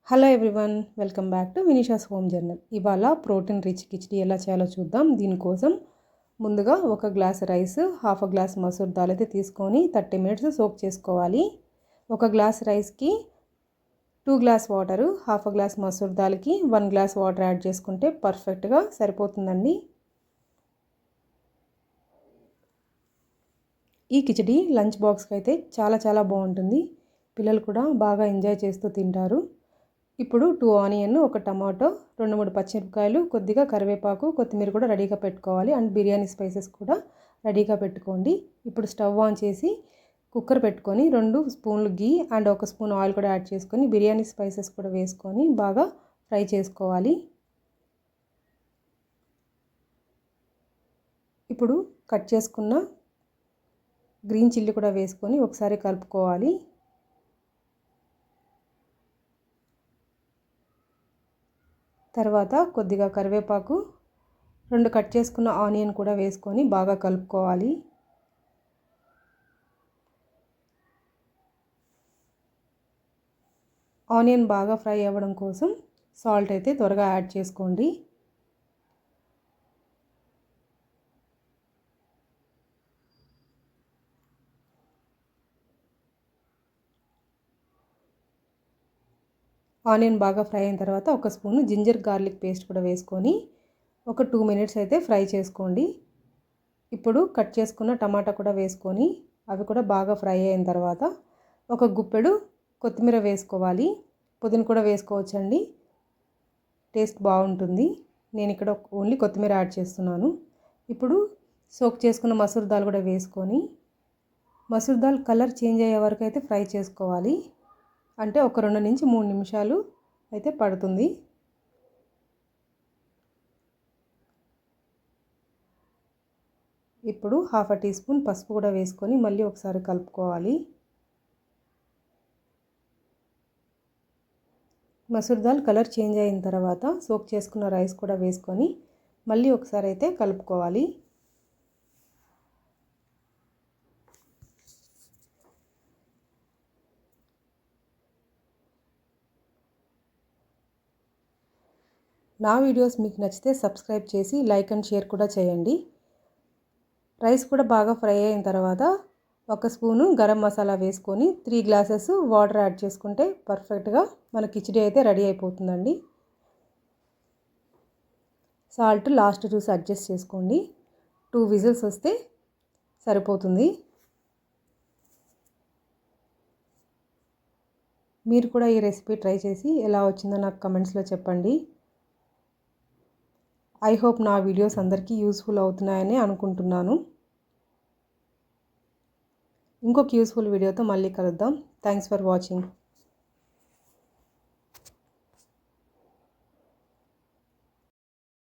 Hello everyone, welcome back to Vinisha's home journal. ఇవాళ protein rich khichdi ఎలా చేయాలో చూద్దాం. దీనికోసం ముందుగా ఒక glass rice, half glass masoor dal అయితే తీసుకొని 30 మినిట్స్ సోక్ చేసుకోవాలి. ఒక గ్లాస్ రైస్కి 2 glass water, half glass masoor దాల్కి 1 గ్లాస్ వాటర్ యాడ్ చేసుకుంటే పర్ఫెక్ట్గా సరిపోతుందండి. ఈ కిచడీ లంచ్ బాక్స్కి అయితే చాలా బాగుంటుంది. పిల్లలు కూడా బాగా ఎంజాయ్ చేస్తూ తింటారు. ఇప్పుడు 2 ఆనియన్, ఒక టమాటో, 2-3 పచ్చిమిరపకాయలు, కొద్దిగా కరివేపాకు, కొత్తిమీర కూడా రెడీగా పెట్టుకోవాలి. అండ్ బిర్యానీ స్పైసెస్ కూడా రెడీగా పెట్టుకోండి. ఇప్పుడు స్టవ్ ఆన్ చేసి కుక్కర్ పెట్టుకొని 2 స్పూన్లు గీ అండ్ 1 స్పూన్ ఆయిల్ కూడా యాడ్ చేసుకొని బిర్యానీ స్పైసెస్ కూడా వేసుకొని బాగా ఫ్రై చేసుకోవాలి. ఇప్పుడు కట్ చేసుకున్న గ్రీన్ చిల్లీ కూడా వేసుకొని ఒకసారి కలుపుకోవాలి. తర్వాత కొద్దిగా కరివేపాకు, 2 కట్ చేసుకున్న ఆనియన్ కూడా వేసుకొని బాగా కలుపుకోవాలి. ఆనియన్ బాగా ఫ్రై అవ్వడం కోసం సాల్ట్ అయితే త్వరగా యాడ్ చేసుకోండి. ఆనియన్ బాగా ఫ్రై అయిన తర్వాత 1 స్పూన్ జింజర్ గార్లిక్ పేస్ట్ కూడా వేసుకొని ఒక 2 మినిట్స్ అయితే ఫ్రై చేసుకోండి. ఇప్పుడు కట్ చేసుకున్న టమాటా కూడా వేసుకొని అవి కూడా బాగా ఫ్రై అయిన తర్వాత ఒక గుప్పెడు కొత్తిమీర వేసుకోవాలి. పుదీనా కూడా వేసుకోవచ్చండి, టేస్ట్ బాగుంటుంది. నేను ఇక్కడ ఓన్లీ కొత్తిమీర యాడ్ చేస్తున్నాను. ఇప్పుడు సోక్ చేసుకున్న మసూర్ దాల్ కూడా వేసుకొని మసూర్ దాల్ కలర్ చేంజ్ అయ్యే వరకు అయితే ఫ్రై చేసుకోవాలి. అంటే ఒక 2 నుంచి 3 నిమిషాలు అయితే పడుతుంది. ఇప్పుడు హాఫ్ టీ స్పూన్ పసుపు కూడా వేసుకొని మళ్ళీ ఒకసారి కలుపుకోవాలి. మసూర్ దాల్ కలర్ చేంజ్ అయిన తర్వాత సోక్ చేసుకున్న రైస్ కూడా వేసుకొని మళ్ళీ ఒకసారి అయితే కలుపుకోవాలి. నా వీడియోస్ మీకు నచ్చితే సబ్స్క్రైబ్ చేసి లైక్ అండ్ షేర్ కూడా చేయండి. రైస్ కూడా బాగా ఫ్రై అయిన తర్వాత 1 స్పూను గరం మసాలా వేసుకొని 3 గ్లాసెస్ వాటర్ యాడ్ చేసుకుంటే పర్ఫెక్ట్గా మన కిచడీ అయితే రెడీ అయిపోతుందండి. సాల్ట్ లాస్ట్ చూసి అడ్జస్ట్ చేసుకోండి. 2 విజిల్స్ వస్తే సరిపోతుంది. మీరు కూడా ఈ రెసిపీ ట్రై చేసి ఎలా వచ్చిందో నాకు కమెంట్స్లో చెప్పండి. ఐ హోప్ నా వీడియోస్ అందరికీ యూస్ఫుల్ అవుతున్నాయని అనుకుంటున్నాను. ఇంకొక యూస్ఫుల్ వీడియోతో మళ్ళీ కలుద్దాం. Thanks for watching.